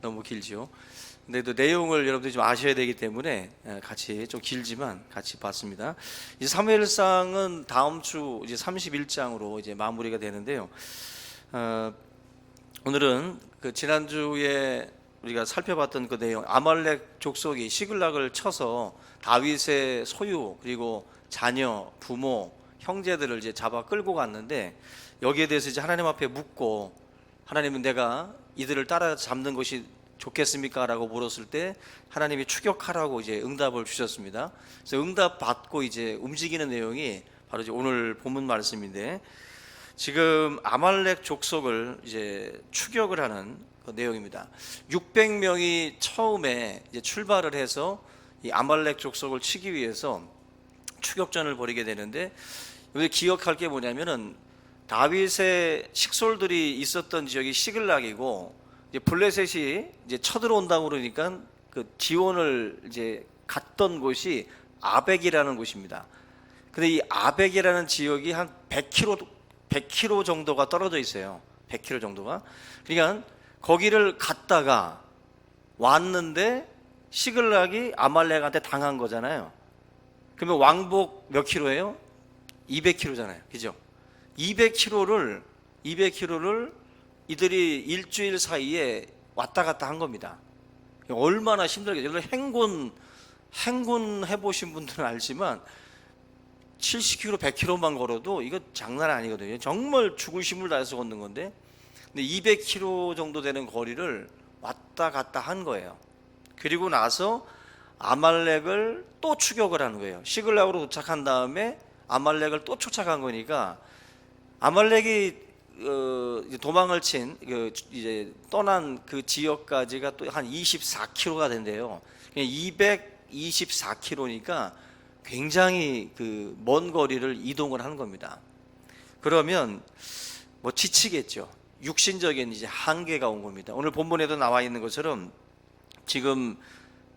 너무 길죠. 근데 또 내용을 여러분들이 좀 아셔야 되기 때문에 같이 좀 길지만 같이 봤습니다. 이제 사무엘상은 다음 주 이제 31장으로 이제 마무리가 되는데요. 오늘은 그 지난주에 우리가 살펴봤던 그 내용, 아말렉 족속이 시글락을 쳐서 다윗의 소유 그리고 자녀, 부모, 형제들을 이제 잡아 끌고 갔는데, 여기에 대해서 이제 하나님 앞에 묻고, 하나님은 내가 이들을 따라잡는 것이 좋겠습니까? 라고 물었을 때 하나님이 추격하라고 이제 응답을 주셨습니다. 그래서 응답 받고 이제 움직이는 내용이 바로 이제 오늘 본문 말씀인데, 지금 아말렉 족속을 이제 추격을 하는 그 내용입니다. 600명이 처음에 이제 출발을 해서 이 아말렉 족속을 치기 위해서 추격전을 벌이게 되는데, 여기 기억할 게 뭐냐면은 다윗의 식솔들이 있었던 지역이 시글락이고, 이제 블레셋이 이제 쳐들어온다고 그러니까 그 지원을 이제 갔던 곳이 아벡이라는 곳입니다. 근데 이 아벡이라는 지역이 한 100km 정도가 떨어져 있어요. 100km 정도가. 그러니까 거기를 갔다가 왔는데 시글락이 아말렉한테 당한 거잖아요. 그러면 왕복 몇 킬로예요? 200km잖아요. 그죠? 200km를 이들이 일주일 사이에 왔다 갔다 한 겁니다. 얼마나 힘들겠어요. 여러분 행군 해보신 분들은 알지만 70km, 100km만 걸어도 이거 장난 아니거든요. 정말 죽을 힘을 다해서 걷는 건데, 근데 200km 정도 되는 거리를 왔다 갔다 한 거예요. 그리고 나서 아말렉을 또 추격을 하는 거예요. 시글락으로 도착한 다음에 아말렉을 또 쫓아간 거니까, 아말렉이 도망을 친 이제 떠난 그 지역까지가 또 한 24km가 된대요. 224km니까 굉장히 그 먼 거리를 이동을 하는 겁니다. 그러면 뭐 지치겠죠. 육신적인 이제 한계가 온 겁니다. 오늘 본문에도 나와 있는 것처럼 지금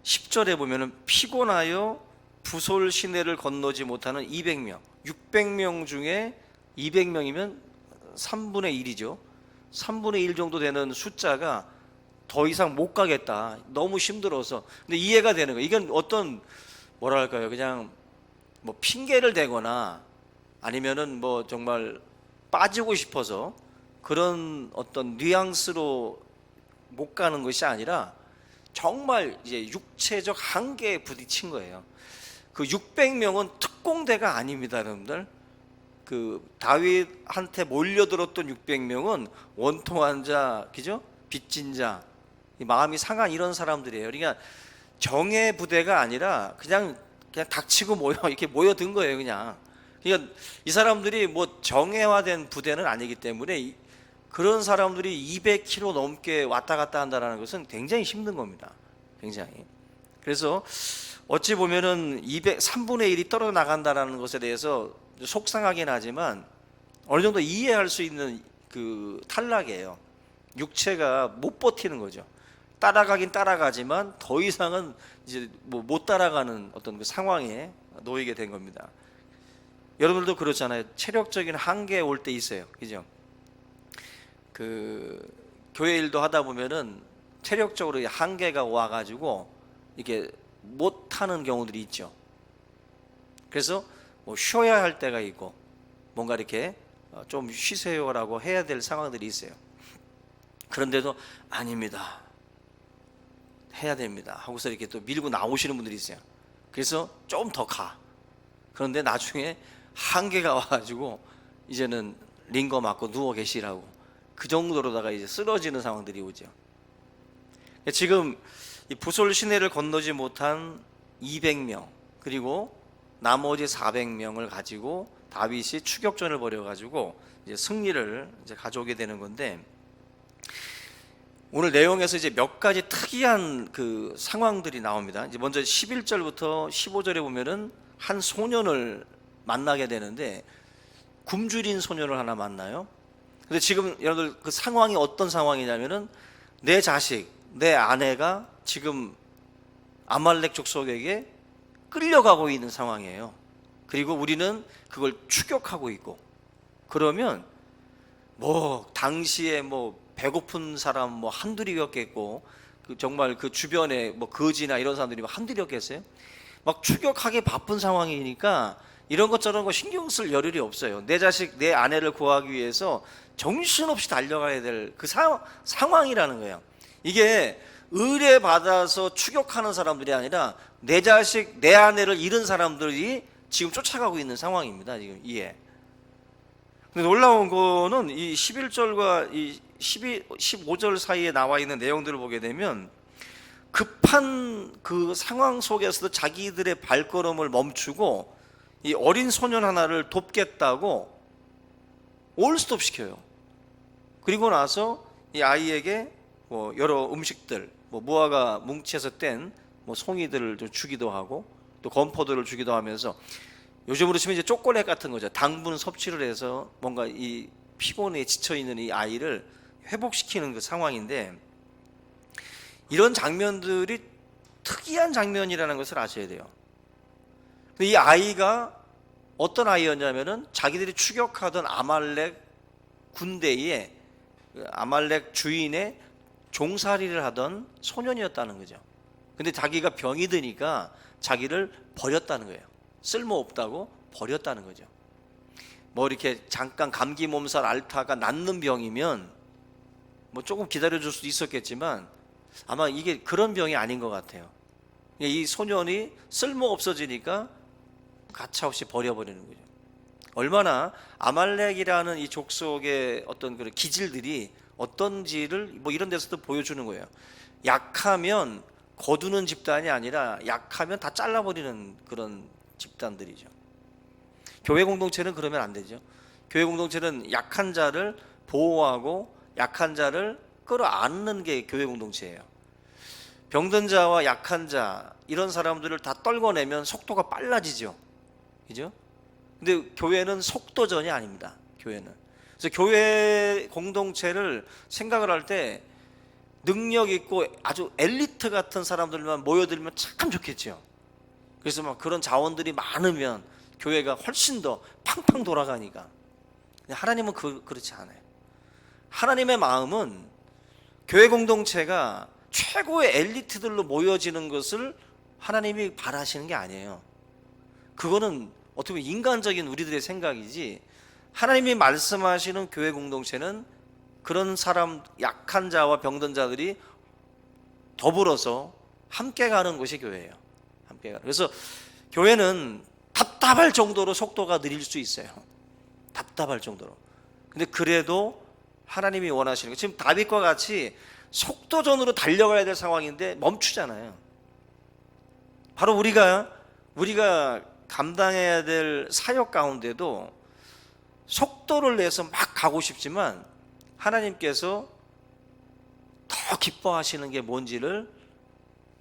10절에 보면은 피곤하여 부솔 시내를 건너지 못하는 200명, 600명 중에 200명이면 3분의 1이죠. 3분의 1 정도 되는 숫자가 더 이상 못 가겠다. 너무 힘들어서. 근데 이해가 되는 거예요. 이건 어떤 뭐랄까요? 그냥 뭐 핑계를 대거나 아니면은 뭐 정말 빠지고 싶어서 그런 어떤 뉘앙스로 못 가는 것이 아니라 정말 이제 육체적 한계에 부딪힌 거예요. 그 600명은 특공대가 아닙니다, 여러분들. 그 다윗한테 몰려들었던 600명은 원통한 자, 그죠? 빚진 자, 마음이 상한 이런 사람들이에요. 그러니까 정예 부대가 아니라 그냥 닥치고 이렇게 모여든 거예요, 그냥. 그러니까 이 사람들이 뭐 정예화된 부대는 아니기 때문에 그런 사람들이 200km 넘게 왔다 갔다 한다는 것은 굉장히 힘든 겁니다. 굉장히. 그래서 어찌 보면은 3분의 1이 떨어져 나간다는 것에 대해서 속상하긴 하지만 어느 정도 이해할 수 있는 그 탈락이에요. 육체가 못 버티는 거죠. 따라가긴 따라가지만 더 이상은 이제 뭐 못 따라가는 어떤 그 상황에 놓이게 된 겁니다. 여러분들도 그렇잖아요. 체력적인 한계에 올 때 있어요. 그죠? 그 교회 일도 하다 보면은 체력적으로 한계가 와가지고 이게 못 하는 경우들이 있죠. 그래서 뭐 쉬어야 할 때가 있고 뭔가 이렇게 좀 쉬세요라고 해야 될 상황들이 있어요. 그런데도 아닙니다, 해야 됩니다 하고서 이렇게 또 밀고 나오시는 분들이 있어요. 그래서 좀 더 가. 그런데 나중에 한계가 와가지고 이제는 링거 맞고 누워 계시라고, 그 정도로다가 이제 쓰러지는 상황들이 오죠. 지금 이 부솔 시내를 건너지 못한 200명 그리고 나머지 400명을 가지고 다윗이 추격전을 벌여가지고 이제 승리를 이제 가져오게 되는 건데, 오늘 내용에서 이제 몇 가지 특이한 그 상황들이 나옵니다. 이제 먼저 11절부터 15절에 보면은 한 소년을 만나게 되는데, 굶주린 소년을 하나 만나요. 근데 지금 여러분들 그 상황이 어떤 상황이냐면은 내 자식, 내 아내가 지금 아말렉 족속에게 끌려가고 있는 상황이에요. 그리고 우리는 그걸 추격하고 있고, 그러면 뭐 당시에 뭐 배고픈 사람 뭐 한둘이었겠고 정말 그 주변에 뭐 거지나 이런 사람들이 막 한둘이었겠어요? 막 추격하기 바쁜 상황이니까 이런 것 저런 거 신경 쓸 여력이 없어요. 내 자식, 내 아내를 구하기 위해서 정신없이 달려가야 될 그 상황이라는 거예요. 이게 의뢰받아서 추격하는 사람들이 아니라 내 자식, 내 아내를 잃은 사람들이 지금 쫓아가고 있는 상황입니다. 지금 이해. 근데 놀라운 거는 이 11절과 이 15절 사이에 나와 있는 내용들을 보게 되면 급한 그 상황 속에서도 자기들의 발걸음을 멈추고 이 어린 소년 하나를 돕겠다고 올스톱 시켜요. 그리고 나서 이 아이에게 뭐 여러 음식들, 뭐 무화과 뭉치에서 뗀 뭐 송이들을 좀 주기도 하고 또 건포도를 주기도 하면서 요즘으로 치면 이제 초콜릿 같은 거죠. 당분 섭취를 해서 뭔가 이 피곤에 지쳐 있는 이 아이를 회복시키는 그 상황인데, 이런 장면들이 특이한 장면이라는 것을 아셔야 돼요. 근데 이 아이가 어떤 아이였냐면은 자기들이 추격하던 아말렉 군대의 아말렉 주인의 종살이를 하던 소년이었다는 거죠. 근데 자기가 병이 드니까 자기를 버렸다는 거예요. 쓸모없다고 버렸다는 거죠. 뭐 이렇게 잠깐 감기 몸살 앓다가 낫는 병이면 뭐 조금 기다려줄 수도 있었겠지만 아마 이게 그런 병이 아닌 것 같아요. 이 소년이 쓸모없어지니까 가차없이 버려버리는 거죠. 얼마나 아말렉이라는 이 족속의 어떤 그런 기질들이 어떤지를 뭐 이런 데서도 보여주는 거예요. 약하면 거두는 집단이 아니라 약하면 다 잘라버리는 그런 집단들이죠. 교회 공동체는 그러면 안 되죠. 교회 공동체는 약한 자를 보호하고 약한 자를 끌어안는 게 교회 공동체예요. 병든 자와 약한 자 이런 사람들을 다 떨궈내면 속도가 빨라지죠. 그죠? 근데 교회는 속도전이 아닙니다. 교회는. 그래서 교회 공동체를 생각을 할 때 능력 있고 아주 엘리트 같은 사람들만 모여들면 참 좋겠죠. 그래서 막 그런 자원들이 많으면 교회가 훨씬 더 팡팡 돌아가니까. 하나님은 그렇지 않아요. 하나님의 마음은 교회 공동체가 최고의 엘리트들로 모여지는 것을 하나님이 바라시는 게 아니에요. 그거는 어떻게 보면 인간적인 우리들의 생각이지, 하나님이 말씀하시는 교회 공동체는 그런 사람, 약한 자와 병든 자들이 더불어서 함께 가는 것이 교회예요. 함께 가는. 그래서 교회는 답답할 정도로 속도가 느릴 수 있어요. 답답할 정도로. 근데 그래도 하나님이 원하시는 거, 지금 다윗과 같이 속도전으로 달려가야 될 상황인데 멈추잖아요. 바로 우리가 감당해야 될 사역 가운데도 속도를 내서 막 가고 싶지만 하나님께서 더 기뻐하시는 게 뭔지를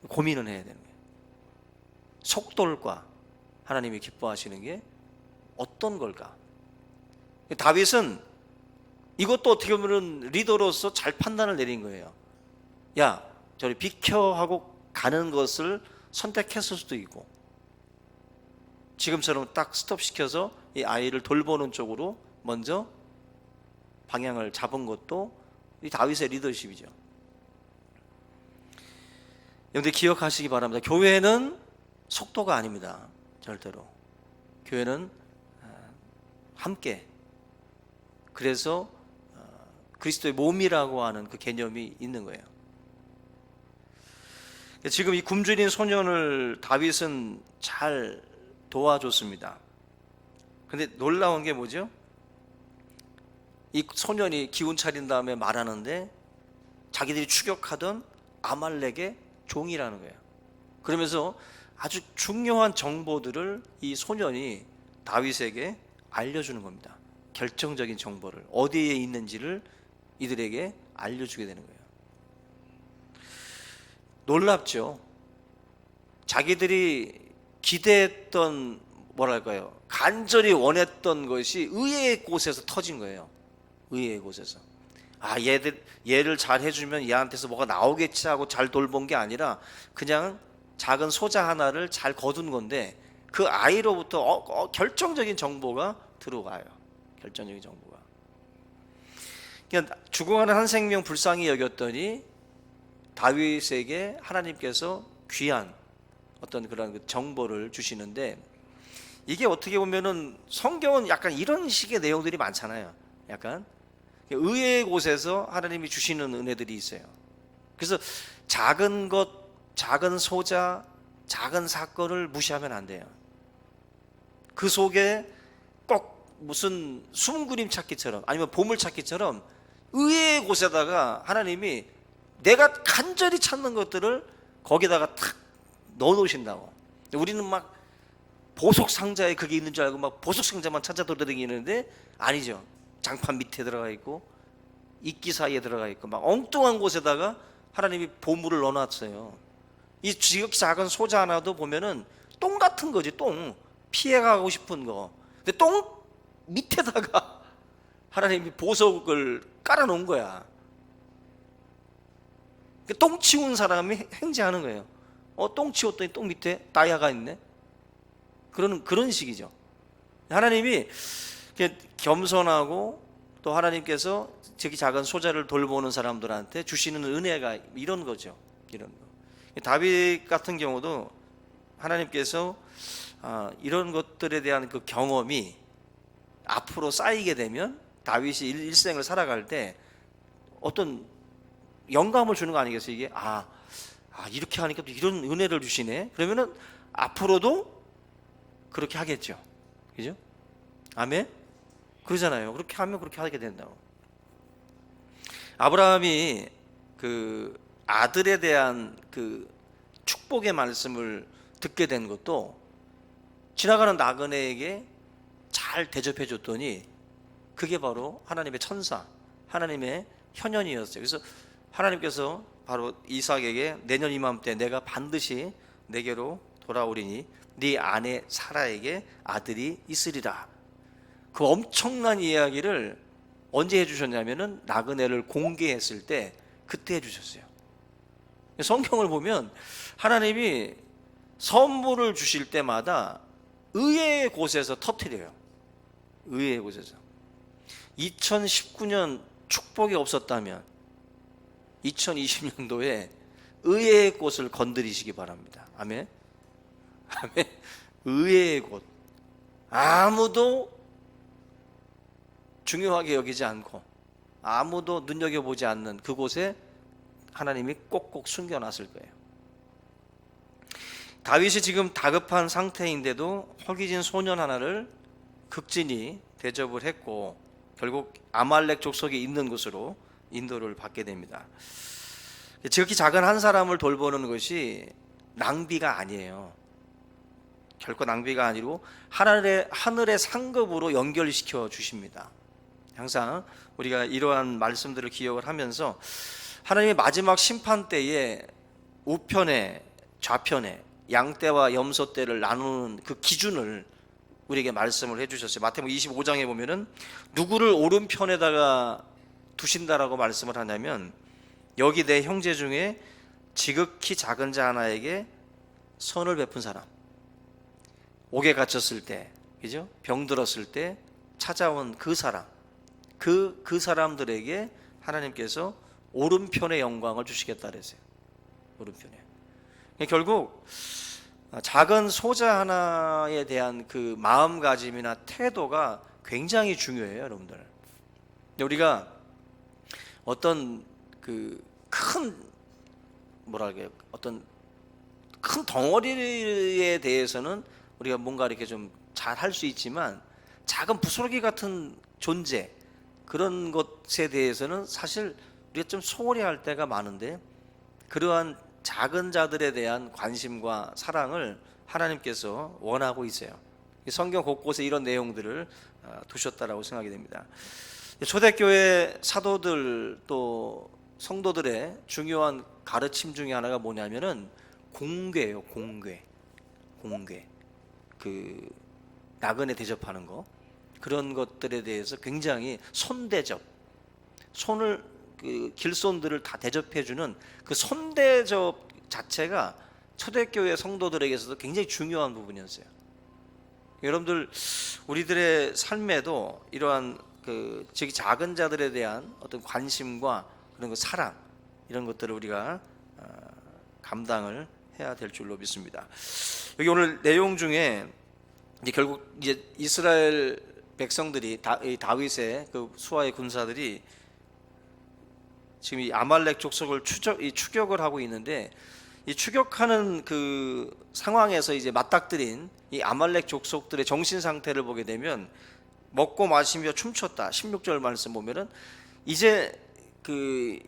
고민을 해야 되는 거예요. 속도과 하나님이 기뻐하시는 게 어떤 걸까? 다윗은 이것도 어떻게 보면 리더로서 잘 판단을 내린 거예요. 야, 저리 비켜 하고 가는 것을 선택했을 수도 있고, 지금처럼 딱 스톱시켜서 이 아이를 돌보는 쪽으로 먼저 방향을 잡은 것도 이 다윗의 리더십이죠. 여러분들 기억하시기 바랍니다. 교회는 속도가 아닙니다. 절대로. 교회는 함께, 그래서 그리스도의 몸이라고 하는 그 개념이 있는 거예요. 지금 이 굶주린 소년을 다윗은 잘 도와줬습니다. 근데 놀라운 게 뭐죠? 이 소년이 기운 차린 다음에 말하는데 자기들이 추격하던 아말렉의 종이라는 거예요. 그러면서 아주 중요한 정보들을 이 소년이 다윗에게 알려주는 겁니다. 결정적인 정보를, 어디에 있는지를 이들에게 알려주게 되는 거예요. 놀랍죠? 자기들이 기대했던, 뭐랄까요, 간절히 원했던 것이 의외의 곳에서 터진 거예요. 의외의 곳에서. 아, 얘를 잘 해주면 얘한테서 뭐가 나오겠지 하고 잘 돌본 게 아니라 그냥 작은 소자 하나를 잘 거둔 건데 그 아이로부터 결정적인 정보가 들어와요. 결정적인 정보가. 그냥 죽어가는 한 생명 불쌍히 여겼더니 다윗에게 하나님께서 귀한 어떤 그런 그 정보를 주시는데, 이게 어떻게 보면은 성경은 약간 이런 식의 내용들이 많잖아요. 약간 의외의 곳에서 하나님이 주시는 은혜들이 있어요. 그래서 작은 것, 작은 소자, 작은 사건을 무시하면 안 돼요. 그 속에 꼭 무슨 숨은 그림 찾기처럼 아니면 보물 찾기처럼 의외의 곳에다가 하나님이 내가 간절히 찾는 것들을 거기다가 탁 넣어 놓으신다고. 우리는 막 보석 상자에 그게 있는 줄 알고 막 보석 상자만 찾아 돌아다니는데 아니죠. 장판 밑에 들어가 있고 이끼 사이에 들어가 있고 막 엉뚱한 곳에다가 하나님이 보물을 넣어놨어요. 이 지극히 작은 소자 하나도 보면은 똥 같은 거지. 똥 피해가고 싶은 거. 근데 똥 밑에다가 하나님이 보석을 깔아놓은 거야. 똥 치운 사람이 행제하는 거예요. 똥 치웠더니 똥 밑에 다이아가 있네. 그런 식이죠. 하나님이 겸손하고 또 하나님께서 저기 작은 소자를 돌보는 사람들한테 주시는 은혜가 이런 거죠. 이런 거. 다윗 같은 경우도 하나님께서 이런 것들에 대한 그 경험이 앞으로 쌓이게 되면 다윗이 일생을 살아갈 때 어떤 영감을 주는 거 아니겠어요? 이게 이렇게 하니까 또 이런 은혜를 주시네. 그러면은 앞으로도 그렇게 하겠죠. 그죠? 아멘? 그러잖아요. 그렇게 하면 그렇게 하게 된다고. 아브라함이 그 아들에 대한 그 축복의 말씀을 듣게 된 것도 지나가는 나그네에게 잘 대접해 줬더니 그게 바로 하나님의 천사, 하나님의 현현이었어요. 그래서 하나님께서 바로 이삭에게 내년 이맘때 내가 반드시 내게로 돌아오리니 네 아내 사라에게 아들이 있으리라. 그 엄청난 이야기를 언제 해주셨냐면은 나그네를 공개했을 때 그때 해주셨어요. 성경을 보면 하나님이 선물을 주실 때마다 의외의 곳에서 터뜨려요. 의외의 곳에서. 2019년 축복이 없었다면 2020년도에 의외의 곳을 건드리시기 바랍니다. 아멘. 아멘. 의외의 곳. 아무도 중요하게 여기지 않고 아무도 눈여겨보지 않는 그곳에 하나님이 꼭꼭 숨겨놨을 거예요. 다윗이 지금 다급한 상태인데도 허기진 소년 하나를 극진히 대접을 했고 결국 아말렉 족속이 있는 곳으로 인도를 받게 됩니다. 지극히 작은 한 사람을 돌보는 것이 낭비가 아니에요. 결코 낭비가 아니고 하늘의 상급으로 연결시켜 주십니다. 항상 우리가 이러한 말씀들을 기억을 하면서 하나님의 마지막 심판 때에 우편에 좌편에 양떼와 염소떼를 나누는 그 기준을 우리에게 말씀을 해주셨어요. 마태복음 25장에 보면은 누구를 오른편에다가 두신다라고 말씀을 하냐면 여기 내 형제 중에 지극히 작은 자 하나에게 선을 베푼 사람, 옥에 갇혔을 때, 그죠? 병들었을 때 찾아온 그 사람, 그 사람들에게 하나님께서 오른편의 영광을 주시겠다 그랬어요. 오른편에. 결국 작은 소자 하나에 대한 그 마음가짐이나 태도가 굉장히 중요해요, 여러분들. 우리가 어떤 그 큰 어떤 큰 덩어리에 대해서는 우리가 뭔가 이렇게 좀 잘 할 수 있지만 작은 부스러기 같은 존재 그런 것에 대해서는 사실 우리가 좀 소홀히 할 때가 많은데 그러한 작은 자들에 대한 관심과 사랑을 하나님께서 원하고 있어요. 성경 곳곳에 이런 내용들을 두셨다라고 생각이 됩니다. 초대교회 사도들 또 성도들의 중요한 가르침 중에 하나가 뭐냐면은 공궤예요. 공궤. 그 나그네 대접하는 거 그런 것들에 대해서 굉장히 손대접, 손을 그 길손들을 다 대접해주는 그 손대접 자체가 초대교회 성도들에게서도 굉장히 중요한 부분이었어요. 여러분들 우리들의 삶에도 이러한 그 즉 작은 자들에 대한 어떤 관심과 그런 그 사랑 이런 것들을 우리가 감당을 해야 될 줄로 믿습니다. 여기 오늘 내용 중에 이제 결국 이제 이스라엘 백성들이 다윗의 그 수하의 군사들이 지금 이 아말렉 족속을 추격을 하고 있는데, 이 추격하는 그 상황에서 이제 맞닥뜨린 이 아말렉 족속들의 정신 상태를 보게 되면 먹고 마시며 춤췄다. 16절 말씀 보면은 이제 그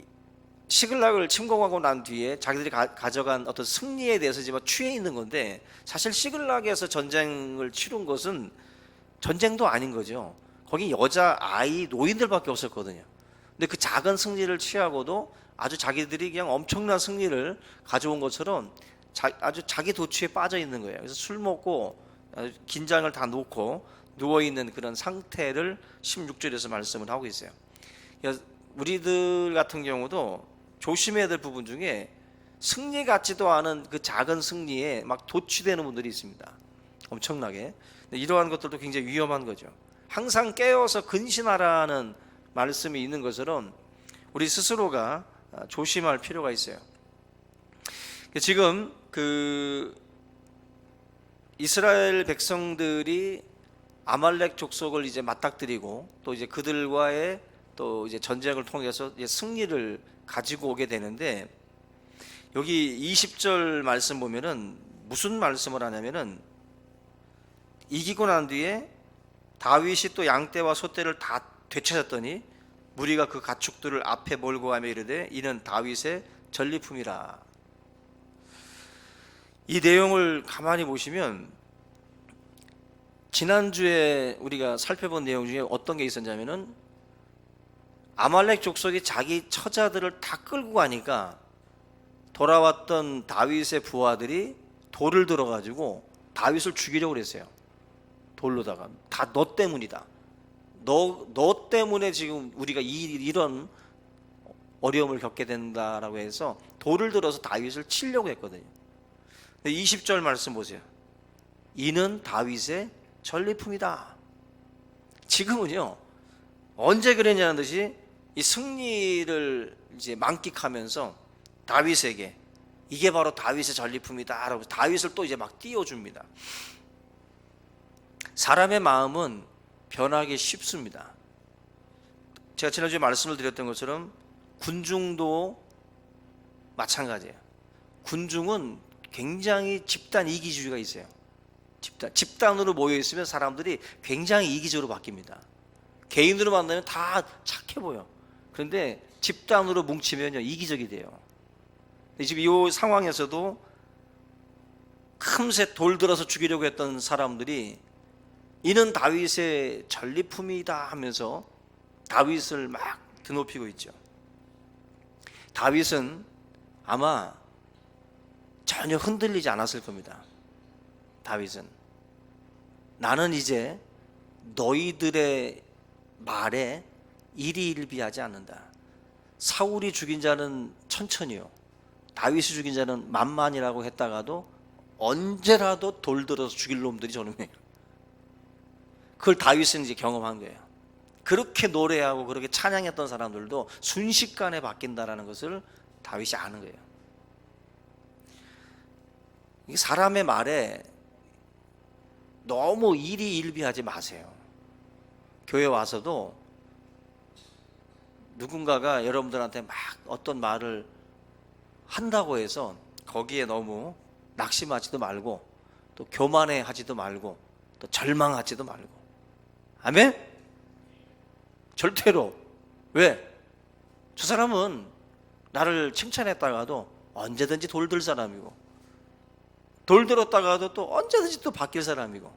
시글락을 침공하고 난 뒤에 자기들이 가져간 어떤 승리에 대해서 지금 취해 있는 건데, 사실 시글락에서 전쟁을 치른 것은 전쟁도 아닌 거죠. 거기 여자, 아이, 노인들밖에 없었거든요. 근데 그 작은 승리를 취하고도 아주 자기들이 그냥 엄청난 승리를 가져온 것처럼 아주 자기 도취에 빠져 있는 거예요. 그래서 술 먹고 긴장을 다 놓고 누워 있는 그런 상태를 16절에서 말씀을 하고 있어요. 우리들 같은 경우도 조심해야 될 부분 중에 승리 같지도 않은 그 작은 승리에 막 도취되는 분들이 있습니다. 엄청나게. 이러한 것들도 굉장히 위험한 거죠. 항상 깨어서 근신하라는 말씀이 있는 것처럼 우리 스스로가 조심할 필요가 있어요. 지금 그 이스라엘 백성들이 아말렉 족속을 이제 맞닥뜨리고 또 이제 그들과의 또 이제 전쟁을 통해서 이제 승리를 가지고 오게 되는데, 여기 20절 말씀 보면은 무슨 말씀을 하냐면은 이기고 난 뒤에 다윗이 또 양떼와 소떼를 다 되찾았더니 무리가 그 가축들을 앞에 몰고 가며 이르되 이는 다윗의 전리품이라. 이 내용을 가만히 보시면 지난주에 우리가 살펴본 내용 중에 어떤 게 있었냐면은 아말렉 족속이 자기 처자들을 다 끌고 가니까 돌아왔던 다윗의 부하들이 돌을 들어가지고 다윗을 죽이려고 그랬어요. 돌로다가 다 너 때문이다. 너 때문에 지금 우리가 이런 어려움을 겪게 된다라고 해서 돌을 들어서 다윗을 치려고 했거든요. 20절 말씀 보세요. 이는 다윗의 전리품이다. 지금은요, 언제 그랬냐는 듯이 이 승리를 이제 만끽하면서 다윗에게 이게 바로 다윗의 전리품이다라고 다윗을 또 이제 막 띄워줍니다. 사람의 마음은 변하기 쉽습니다. 제가 지난주에 말씀을 드렸던 것처럼 군중도 마찬가지예요. 군중은 굉장히 집단 이기주의가 있어요. 집단으로 모여 있으면 사람들이 굉장히 이기적으로 바뀝니다. 개인으로 만나면 다 착해 보여. 그런데 집단으로 뭉치면요 이기적이 돼요. 지금 이 상황에서도 큼새 돌 들어서 죽이려고 했던 사람들이 이는 다윗의 전리품이다 하면서 다윗을 막 드높이고 있죠. 다윗은 아마 전혀 흔들리지 않았을 겁니다. 다윗은 나는 이제 너희들의 말에 일희일비하지 않는다. 사울이 죽인 자는 천천히요, 다윗이 죽인 자는 만만이라고 했다가도 언제라도 돌 들어서 죽일 놈들이 저놈이에요. 그걸 다윗은 이제 경험한 거예요. 그렇게 노래하고 그렇게 찬양했던 사람들도 순식간에 바뀐다라는 것을 다윗이 아는 거예요. 이게 사람의 말에 너무 일희일비하지 마세요. 교회 와서도 누군가가 여러분들한테 막 어떤 말을 한다고 해서 거기에 너무 낙심하지도 말고 또 교만해 하지도 말고 또 절망하지도 말고. 아멘? 절대로. 왜? 저 사람은 나를 칭찬했다가도 언제든지 돌들 사람이고 돌 들었다가도 또 언제든지 또 바뀔 사람이고.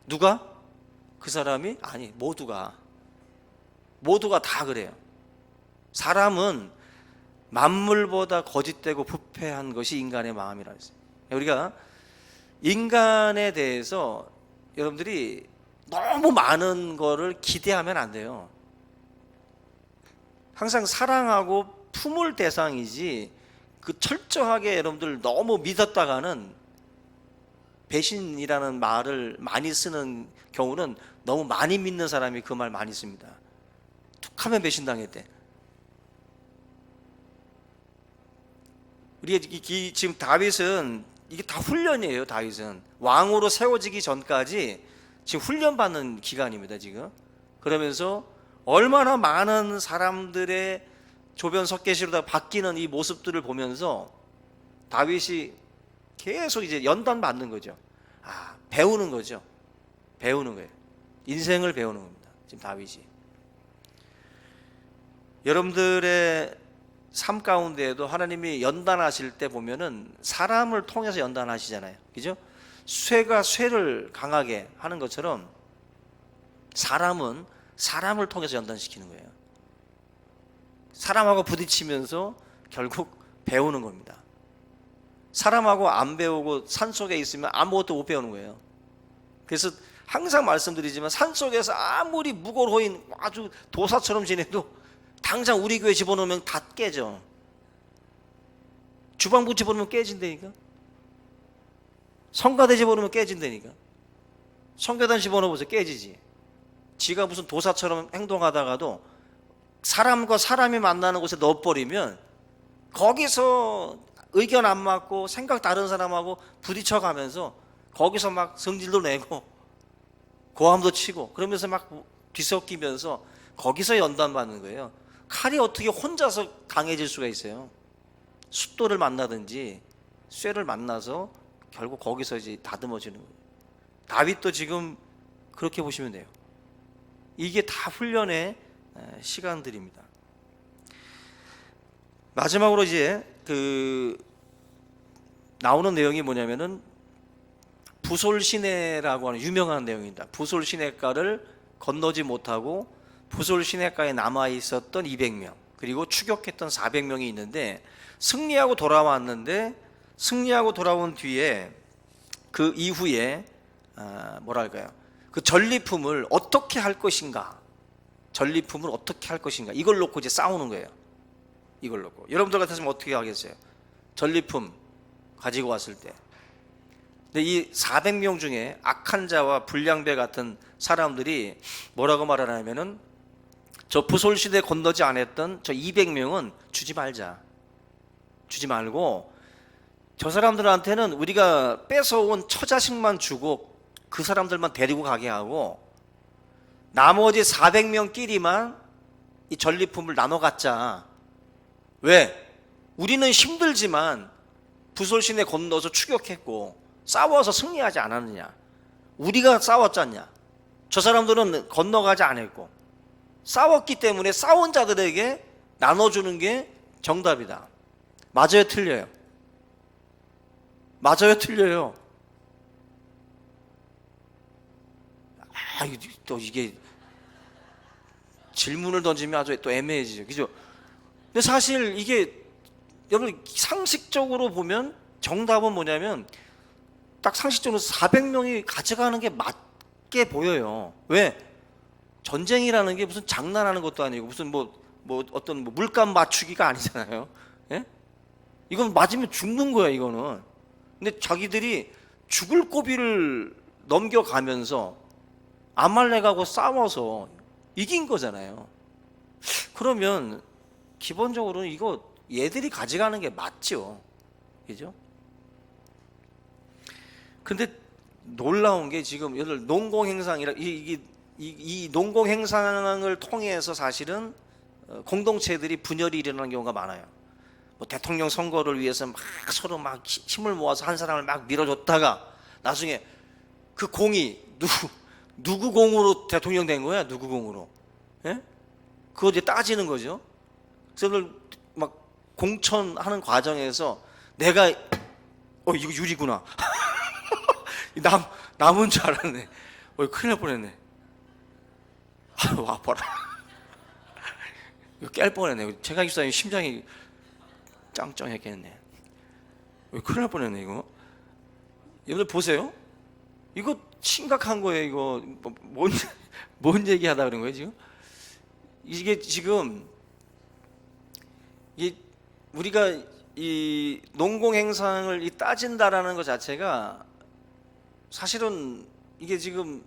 누가? 그 사람이? 아니, 모두가 다 그래요. 사람은 만물보다 거짓되고 부패한 것이 인간의 마음이라 했어요. 우리가 인간에 대해서 여러분들이 너무 많은 거를 기대하면 안 돼요. 항상 사랑하고 품을 대상이지 그 철저하게 여러분들 너무 믿었다가는 배신이라는 말을 많이 쓰는 경우는 너무 많이 믿는 사람이 그 말 많이 씁니다. 툭하면 배신당했대. 우리가 지금 다윗은 이게 다 훈련이에요. 다윗은 왕으로 세워지기 전까지 지금 훈련받는 기간입니다. 지금 그러면서 얼마나 많은 사람들의 조변 석계시로다 바뀌는 이 모습들을 보면서 다윗이 계속 이제 연단 받는 거죠. 배우는 거죠. 배우는 거예요. 인생을 배우는 겁니다. 지금 다윗이. 여러분들의 삶 가운데에도 하나님이 연단하실 때 보면은 사람을 통해서 연단하시잖아요. 그죠? 쇠가 쇠를 강하게 하는 것처럼 사람은 사람을 통해서 연단시키는 거예요. 사람하고 부딪히면서 결국 배우는 겁니다. 사람하고 안 배우고 산속에 있으면 아무것도 못 배우는 거예요. 그래서 항상 말씀드리지만 산속에서 아무리 무골호인 아주 도사처럼 지내도 당장 우리 교회 집어넣으면 다 깨져. 주방부 집어넣으면 깨진다니까. 성가대 집어넣으면 깨진다니까. 성교단 집어넣어보세요. 깨지지. 지가 무슨 도사처럼 행동하다가도 사람과 사람이 만나는 곳에 넣어버리면 거기서 의견 안 맞고 생각 다른 사람하고 부딪혀가면서 거기서 막 성질도 내고 고함도 치고 그러면서 막 뒤섞이면서 거기서 연단받는 거예요. 칼이 어떻게 혼자서 강해질 수가 있어요? 숫돌을 만나든지 쇠를 만나서 결국 거기서 이제 다듬어지는 거예요. 다윗도 지금 그렇게 보시면 돼요. 이게 다 훈련의 시간들입니다. 마지막으로 이제 나오는 내용이 뭐냐면은 부솔시내라고 하는 유명한 내용입니다. 부솔시내가를 건너지 못하고 부솔시내가에 남아 있었던 200명 그리고 추격했던 400명이 있는데 승리하고 돌아왔는데 승리하고 돌아온 뒤에 그 이후에 뭐랄까요? 그 전리품을 어떻게 할 것인가? 전리품을 어떻게 할 것인가? 이걸 놓고 이제 싸우는 거예요. 이걸 놓고. 여러분들 같았으면 어떻게 하겠어요? 전리품 가지고 왔을 때. 근데 이 400명 중에 악한 자와 불량배 같은 사람들이 뭐라고 말하냐면은 저 부솔시대 건너지 않았던 저 200명은 주지 말자. 주지 말고 저 사람들한테는 우리가 뺏어온 처자식만 주고 그 사람들만 데리고 가게 하고 나머지 400명끼리만 이 전리품을 나눠 갖자. 왜? 우리는 힘들지만 부솔시내 건너서 추격했고 싸워서 승리하지 않았느냐? 우리가 싸웠잖냐? 저 사람들은 건너가지 않았고 싸웠기 때문에 싸운 자들에게 나눠주는 게 정답이다. 맞아요, 틀려요? 맞아요, 틀려요? 또 이게 질문을 던지면 아주 또 애매해지죠. 그죠? 근데 사실 이게 여러분 상식적으로 보면 정답은 뭐냐면 딱 상식적으로 400명이 가져가는 게 맞게 보여요. 왜? 전쟁이라는 게 무슨 장난하는 것도 아니고 무슨 어떤 물감 맞추기가 아니잖아요. 예? 이건 맞으면 죽는 거야, 이거는. 근데 자기들이 죽을 고비를 넘겨가면서 아말렉하고 싸워서 이긴 거잖아요. 그러면 기본적으로 이거 얘들이 가져가는 게 맞죠. 그죠? 근데 놀라운 게 지금 얘들 농공행상이라 이 농공행상을 통해서 사실은 공동체들이 분열이 일어나는 경우가 많아요. 뭐 대통령 선거를 위해서 막 서로 막 힘을 모아서 한 사람을 막 밀어줬다가 나중에 그 공이 누구 공으로 대통령 된 거야? 누구 공으로? 예? 그거 이제 따지는 거죠. 그래서 막 공천하는 과정에서 내가 이거 유리구나. 남은 줄 알았네. 큰일 날 뻔했네. 와 봐라. 이거 깰 뻔했네. 최강 기사님 심장이 짱짱했겠네. 큰일 날 뻔했네 이거. 여러분들 보세요. 이거 심각한 거예요. 이거 뭔 얘기하다 그런 거예요 지금? 이게 지금 우리가 이 농공행상을 따진다라는 것 자체가 사실은 이게 지금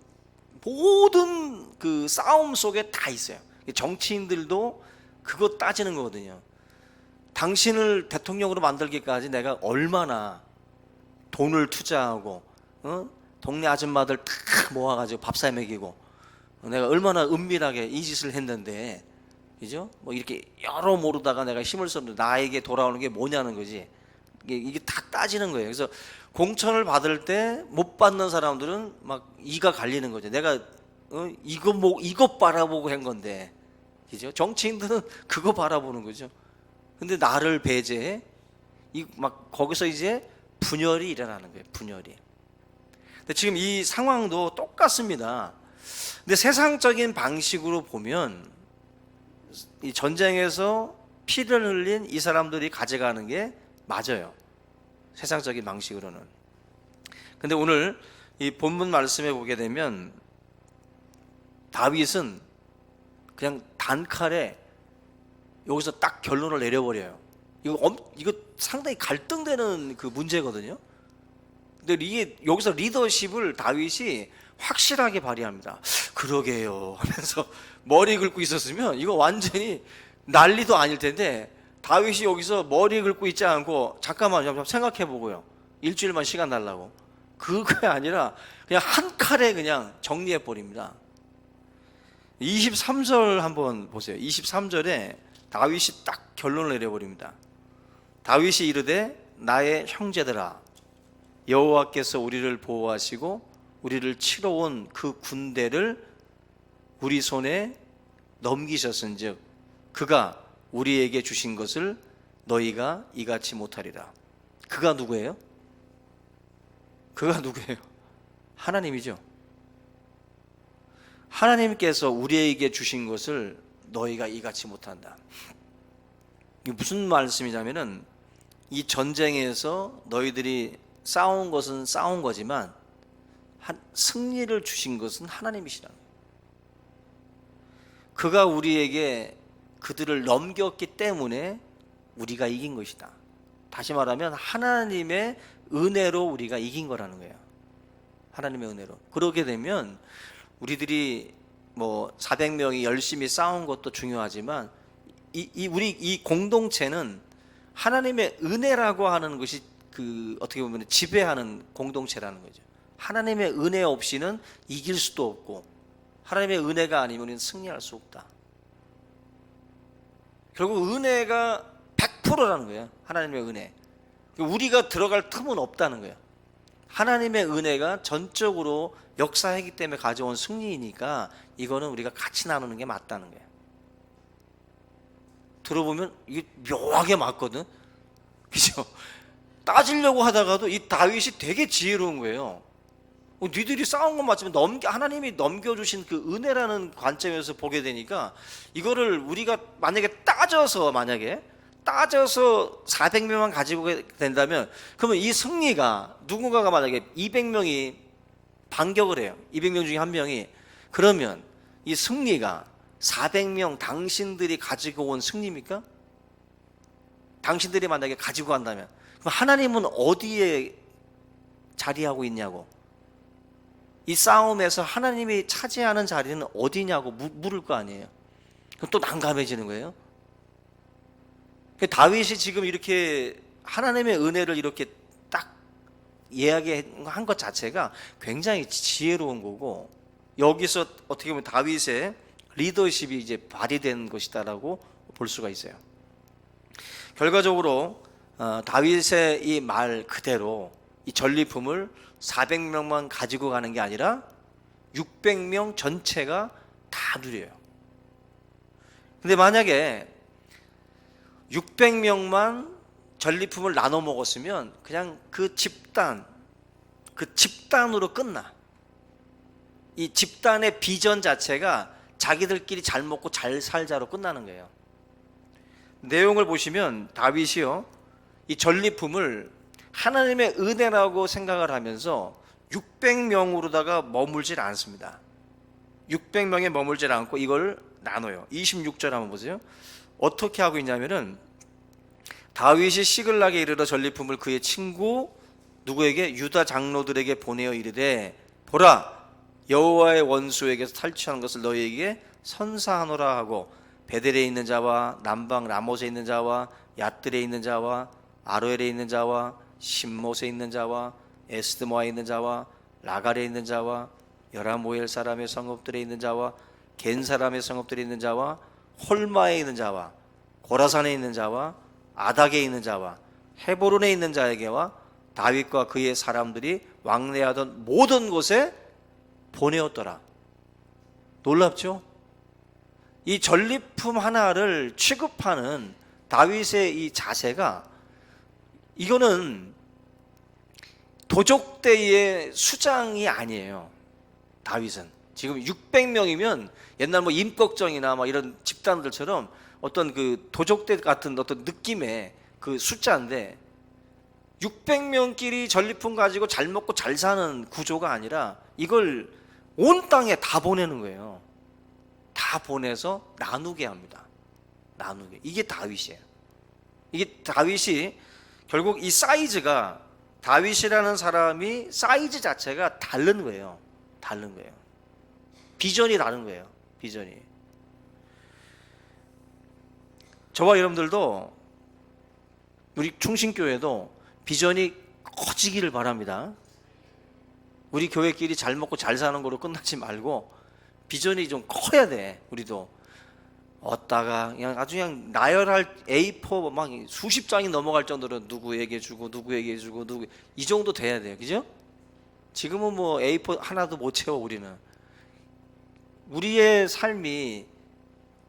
모든 그 싸움 속에 다 있어요. 정치인들도 그거 따지는 거거든요. 당신을 대통령으로 만들기까지 내가 얼마나 돈을 투자하고 동네 아줌마들 다 모아가지고 밥 사 먹이고 내가 얼마나 은밀하게 이 짓을 했는데, 그죠? 뭐 이렇게 여러 모르다가 내가 힘을 썼는데 나에게 돌아오는 게 뭐냐는 거지. 이게 다 따지는 거예요. 그래서 공천을 받을 때 못 받는 사람들은 막 이가 갈리는 거죠. 내가 이거 바라보고 한 건데, 그죠? 정치인들은 그거 바라보는 거죠. 근데 나를 배제해? 막 거기서 이제 분열이 일어나는 거예요. 분열이. 근데 지금 이 상황도 똑같습니다. 근데 세상적인 방식으로 보면 이 전쟁에서 피를 흘린 이 사람들이 가져가는 게 맞아요. 세상적인 방식으로는. 근데 오늘 이 본문 말씀에 보게 되면 다윗은 그냥 단칼에 여기서 딱 결론을 내려버려요. 이거 상당히 갈등되는 그 문제거든요. 근데 이게 여기서 리더십을 다윗이 확실하게 발휘합니다. 그러게요 하면서 머리 긁고 있었으면 이거 완전히 난리도 아닐 텐데, 다윗이 여기서 머리 긁고 있지 않고 잠깐만 좀 생각해 보고요, 일주일만 시간 달라고, 그게 아니라 그냥 한 칼에 그냥 정리해 버립니다. 23절 한번 보세요. 23절에 다윗이 딱 결론을 내려버립니다. 다윗이 이르되 나의 형제들아, 여호와께서 우리를 보호하시고 우리를 치러 온 그 군대를 우리 손에 넘기셨은즉 그가 우리에게 주신 것을 너희가 이같이 못하리라. 그가 누구예요? 그가 누구예요? 하나님이죠. 하나님께서 우리에게 주신 것을 너희가 이같이 못한다. 이게 무슨 말씀이냐면은, 이 전쟁에서 너희들이 싸운 것은 싸운 거지만 승리를 주신 것은 하나님이시라는 거예요. 그가 우리에게 그들을 넘겼기 때문에 우리가 이긴 것이다. 다시 말하면 하나님의 은혜로 우리가 이긴 거라는 거예요. 하나님의 은혜로. 그러게 되면 우리들이 뭐 400명이 열심히 싸운 것도 중요하지만 우리 이 공동체는 하나님의 은혜라고 하는 것이 어떻게 보면 지배하는 공동체라는 거죠. 하나님의 은혜 없이는 이길 수도 없고, 하나님의 은혜가 아니면 승리할 수 없다. 결국 은혜가 100%라는 거예요. 하나님의 은혜. 우리가 들어갈 틈은 없다는 거예요. 하나님의 은혜가 전적으로 역사하기 때문에 가져온 승리이니까 이거는 우리가 같이 나누는 게 맞다는 거예요. 들어보면 이게 묘하게 맞거든. 그죠? 따지려고 하다가도 이 다윗이 되게 지혜로운 거예요. 니들이 싸운 건 맞지만 하나님이 넘겨주신 그 은혜라는 관점에서 보게 되니까, 이거를 우리가 만약에 따져서 400명만 가지고 된다면, 그러면 이 승리가 누군가가 만약에 200명이 반격을 해요. 200명 중에 한 명이. 그러면 이 승리가 400명 당신들이 가지고 온 승리입니까? 당신들이 만약에 가지고 간다면, 그럼 하나님은 어디에 자리하고 있냐고, 이 싸움에서 하나님이 차지하는 자리는 어디냐고 물을 거 아니에요. 그럼 또 난감해지는 거예요. 다윗이 지금 이렇게 하나님의 은혜를 이렇게 딱 이야기한 것 자체가 굉장히 지혜로운 거고, 여기서 어떻게 보면 다윗의 리더십이 이제 발휘된 것이다라고 볼 수가 있어요. 결과적으로 다윗의 이 말 그대로 이 전리품을 400명만 가지고 가는 게 아니라 600명 전체가 다 누려요. 근데 만약에 600명만 전리품을 나눠 먹었으면 그냥 그 집단으로 끝나. 이 집단의 비전 자체가 자기들끼리 잘 먹고 잘 살자로 끝나는 거예요. 내용을 보시면 다윗이요, 이 전리품을 하나님의 은혜라고 생각을 하면서 600명으로다가 머물질 않습니다. 600명에 머물질 않고 이걸 나눠요. 26절 한번 보세요. 어떻게 하고 있냐면은, 다윗이 시글락에 이르러 전리품을 그의 친구 누구에게? 유다 장로들에게 보내어 이르되, 보라, 여호와의 원수에게서 탈취한 것을 너희에게 선사하노라 하고, 베델에 있는 자와 남방 라못에 있는 자와 얏들에 있는 자와 아로엘에 있는 자와 신못에 있는 자와 에스드모아에 있는 자와 라갈에 있는 자와 여라모엘 사람의 성읍들에 있는 자와 겐 사람의 성읍들에 있는 자와 홀마에 있는 자와 고라산에 있는 자와 아닥에 있는 자와 헤브론에 있는 자에게와 다윗과 그의 사람들이 왕래하던 모든 곳에 보내었더라. 놀랍죠? 이 전리품 하나를 취급하는 다윗의 이 자세가, 이거는 도적대의 수장이 아니에요. 다윗은 지금 600명이면 옛날 뭐 임꺽정이나 뭐 이런 집단들처럼 어떤 그 도적대 같은 어떤 느낌의 그 숫자인데, 600명끼리 전리품 가지고 잘 먹고 잘 사는 구조가 아니라 이걸 온 땅에 다 보내는 거예요. 다 보내서 나누게 합니다. 나누게. 이게 다윗이에요. 이게 다윗이 결국 이 사이즈가, 다윗이라는 사람이 사이즈 자체가 다른 거예요. 다른 거예요. 비전이 다른 거예요. 비전이. 저와 여러분들도, 우리 충신교회도 비전이 커지기를 바랍니다. 우리 교회끼리 잘 먹고 잘 사는 거로 끝나지 말고 비전이 좀 커야 돼. 우리도 얻다가 그냥 아주 그냥 나열할 A4 막 수십 장이 넘어갈 정도로 누구에게 주고 누구에게 주고 누구, 이 정도 돼야 돼요. 그죠? 지금은 뭐 A4 하나도 못 채워. 우리는 우리의 삶이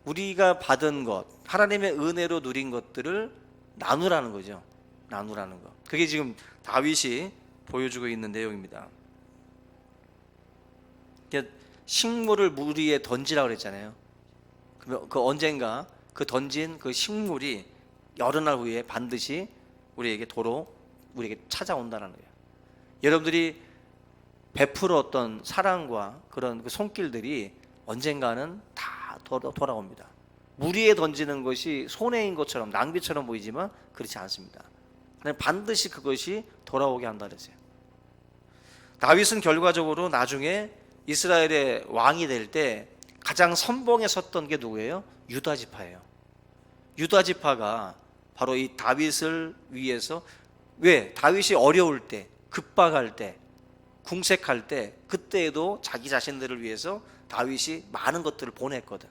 우리가 받은 것, 하나님의 은혜로 누린 것들을 나누라는 거죠. 나누라는 거. 그게 지금 다윗이 보여주고 있는 내용입니다. 식물을 물 위에 던지라고 그랬잖아요. 그러면 그 언젠가 그 던진 그 식물이 여러 날 후에 반드시 우리에게 도로 우리에게 찾아온다는 거예요. 여러분들이 베풀었던 사랑과 그런 그 손길들이 언젠가는 다 돌아옵니다. 물 위에 던지는 것이 손해인 것처럼, 낭비처럼 보이지만 그렇지 않습니다. 반드시 그것이 돌아오게 한다 그랬어요. 다윗은 결과적으로 나중에 이스라엘의 왕이 될 때 가장 선봉에 섰던 게 누구예요? 유다 지파예요. 유다 지파가 바로 이 다윗을 위해서, 왜? 다윗이 어려울 때, 급박할 때, 궁색할 때, 그때에도 자기 자신들을 위해서 다윗이 많은 것들을 보냈거든.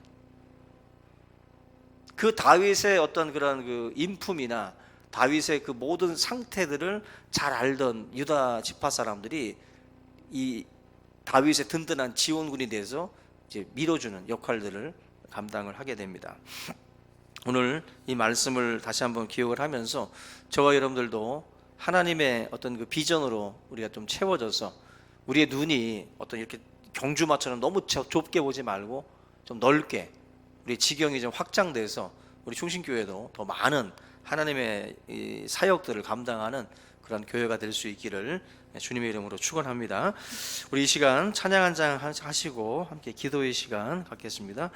그 다윗의 어떤 그런 그 인품이나 다윗의 그 모든 상태들을 잘 알던 유다 지파 사람들이 이 다윗의 든든한 지원군이 돼서 이제 밀어주는 역할들을 감당을 하게 됩니다. 오늘 이 말씀을 다시 한번 기억을 하면서 저와 여러분들도 하나님의 어떤 그 비전으로 우리가 좀 채워져서 우리의 눈이 어떤 이렇게 경주마처럼 너무 좁게 보지 말고 좀 넓게, 우리 지경이 좀 확장돼서 우리 충신교회도 더 많은 하나님의 이 사역들을 감당하는 그런 교회가 될 수 있기를 주님의 이름으로 축원합니다. 우리 이 시간 찬양 한 장 하시고 함께 기도의 시간 갖겠습니다.